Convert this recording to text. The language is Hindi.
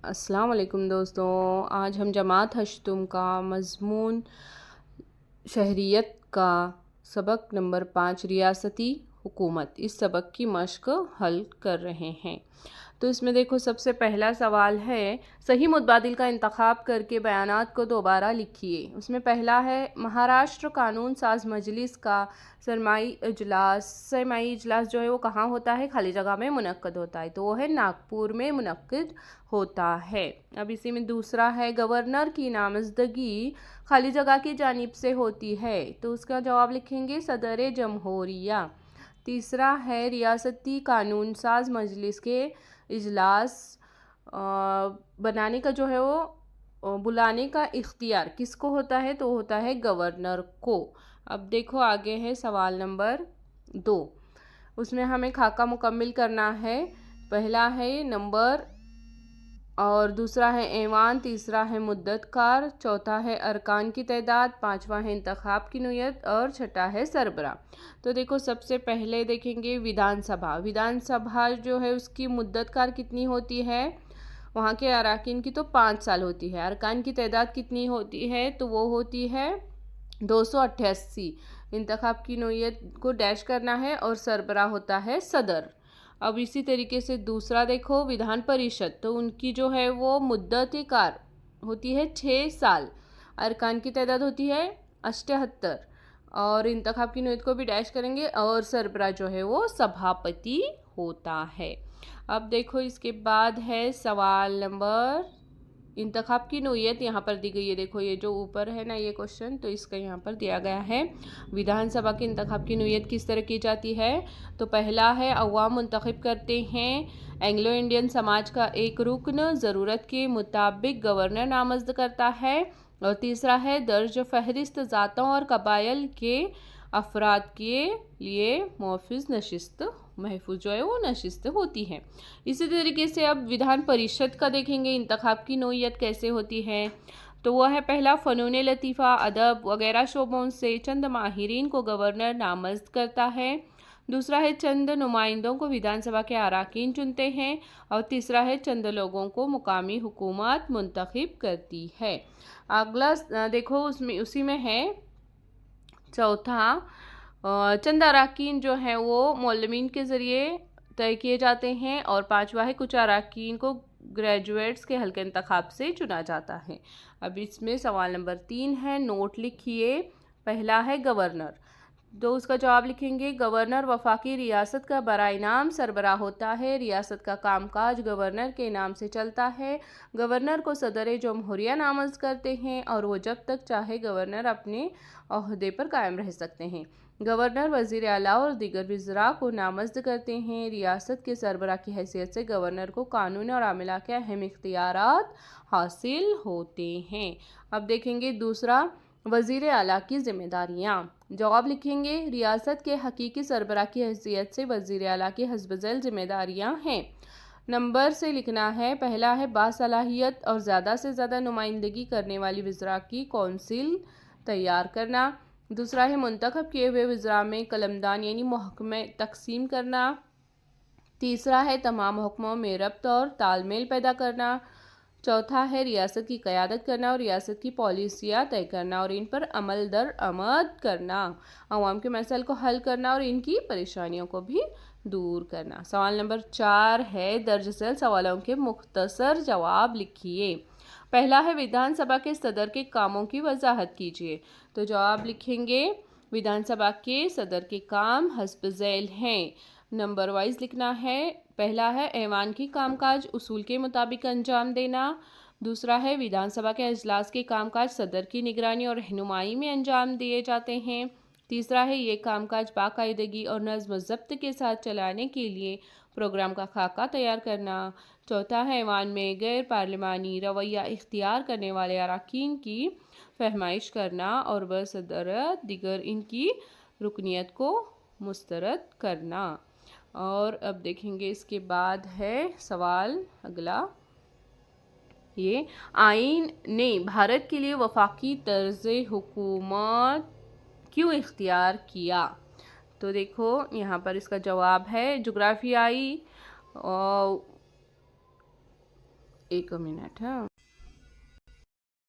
अस्सलाम वालेकुम दोस्तों। आज हम जमात हश्तुम का मज़मून शहरियत का सबक नंबर 5 रियासती हुकूमत, इस सबक की मश्क हल कर रहे हैं। तो इसमें देखो, सबसे पहला सवाल है सही मुतबादिल का इंतखाब करके बयानात को दोबारा लिखिए। उसमें पहला है महाराष्ट्र कानून साज मजलिस का सरमाई इजलास जो है वो कहाँ होता है? खाली जगह में मुनक्कद होता है, तो वो है नागपुर में मुनक्कद होता है। अब इसी में दूसरा है गवर्नर की नामजदगी खाली जगह की जानिब से होती है, तो उसका जवाब लिखेंगे सदर जमहूरिया। तीसरा है रियासती कानून साज मजलिस के इजलास बनाने का जो है वो बुलाने का इख्तियार किसको होता है? तो होता है गवर्नर को। अब देखो आगे है सवाल नंबर 2। उसमें हमें खाका मुकम्मिल करना है। पहला है नंबर और दूसरा है ऐवान, तीसरा है मुद्दतकार, चौथा है अरकान की तादाद, पांचवा है इंतखाब की नौयत और छठा है सरबरा। तो देखो, सबसे पहले देखेंगे विधानसभा। विधानसभा जो है उसकी मुद्दतकार कितनी होती है? वहाँ के अरकान की तो 5 साल होती है। अरकान की तादाद कितनी होती है? तो वो होती है 288। इंतखाब की नौयत को डैश करना है और सरबरा होता है सदर। अब इसी तरीके से दूसरा देखो विधान परिषद, तो उनकी जो है वो मुद्दत कार होती है 6 साल। अरकान की तादाद होती है 78 और इंतखाब की नौयत को भी डैश करेंगे और सरबरा जो है वो सभापति होता है। अब देखो इसके बाद है सवाल नंबर, इंतखाब की नौयत यहाँ पर दी गई है। देखो ये जो ऊपर है ना ये क्वेश्चन, तो इसका यहाँ पर दिया गया है विधानसभा के इंतखाब की नौयत किस तरह की जाती है। तो पहला है अवाम मुंतखब करते हैं। एंग्लो इंडियन समाज का एक रुकन ज़रूरत के मुताबिक गवर्नर नामजद करता है। और तीसरा है दर्ज फहरिस्त ज़ातों और कबाइल के अफराद के लिए मुहफ़िज़ नशिस्त महफूज जो है वो नशिस्त होती है। इसी तरीके से अब विधान परिषद का देखेंगे इंतखाब की नौयत कैसे होती है। तो वह है पहला फ़नून लतीफ़ा, अदब वगैरह शोबों से चंद माहिरीन को गवर्नर नामज़द करता है। दूसरा है चंद नुमाइंदों को विधानसभा के अरकान चुनते हैं। और तीसरा है चंद लोगों को मुकामी हुकूमत मुंतखब करती है। अगला देखो उसमें उसी में है चौथा, चंद अरकान जो हैं वो मौलमीन के ज़रिए तय किए जाते हैं। और पांचवा है कुछ अरकान को ग्रेजुएट्स के हल्के इंतखाब से चुना जाता है। अब इसमें सवाल नंबर 3 है, नोट लिखिए। पहला है गवर्नर, तो उसका जवाब लिखेंगे गवर्नर वफाकी रियासत का बराए नाम सरबरा होता है। रियासत का कामकाज गवर्नर के नाम से चलता है। गवर्नर को सदर जमहूरिया नामज़द करते हैं और वो जब तक चाहे गवर्नर अपने ओहदे पर कायम रह सकते हैं। गवर्नर वज़ीर आला और दीगर वज़रा को नामज़द करते हैं। रियासत के सरबरा की हैसियत से गवर्नर को कानून और अमला के अहम इख्तियारात हासिल होते हैं। अब देखेंगे दूसरा, वज़ीर आला की ज़िम्मेदारियाँ। जवाब लिखेंगे रियासत के हकीकी सरबरा की हैसियत से वज़ीर आला की हस्ब-ज़ैल ज़िम्मेदारियाँ हैं। नंबर से लिखना है। पहला है बासलाहियत और ज़्यादा से ज़्यादा नुमाइंदगी करने वाली वज़रा की कौंसिल तैयार करना। दूसरा है मुंतखब किए हुए वज़रा में कलमदान यानी महकमे तकसीम करना। तीसरा है तमाम हुक्मों में रब्त और तालमेल पैदा करना। चौथा है रियासत की क़यादत करना और रियासत की पॉलिसियाँ तय करना और इन पर अमल दर आमद करना। अवाम के मसाइल को हल करना और इनकी परेशानियों को भी दूर करना। सवाल नंबर 4 है, दर्ज झेल सवालों के मुख्तसर जवाब लिखिए। पहला है विधानसभा के सदर के कामों की वजाहत कीजिए। तो जवाब लिखेंगे विधानसभा के सदर के काम हस्ब ज़ैल हैं। नंबर वाइज लिखना है। पहला है ऐवान की कामकाज उसूल के मुताबिक अंजाम देना। दूसरा है विधानसभा के अजलास के कामकाज सदर की निगरानी और रहनुमाई में अंजाम दिए जाते हैं। तीसरा है ये कामकाज बाकायदगी और नज़्म ज़ब्त के साथ चलाने के लिए प्रोग्राम का खाका तैयार करना। चौथा है ऐवान में गैर पार्लिमानी रवैया इख्तियार करने वाले अरकान की फरमाइश करना और बसदर दिगर इनकी रुकनीत को मुस्तरद करना। और अब देखेंगे इसके बाद है सवाल अगला, ये आइन ने भारत के लिए वफाकी तर्ज हुकूमत क्यों इख्तियार किया। तो देखो यहाँ पर इसका जवाब है जुग्राफियाई एक मिनट हाँ।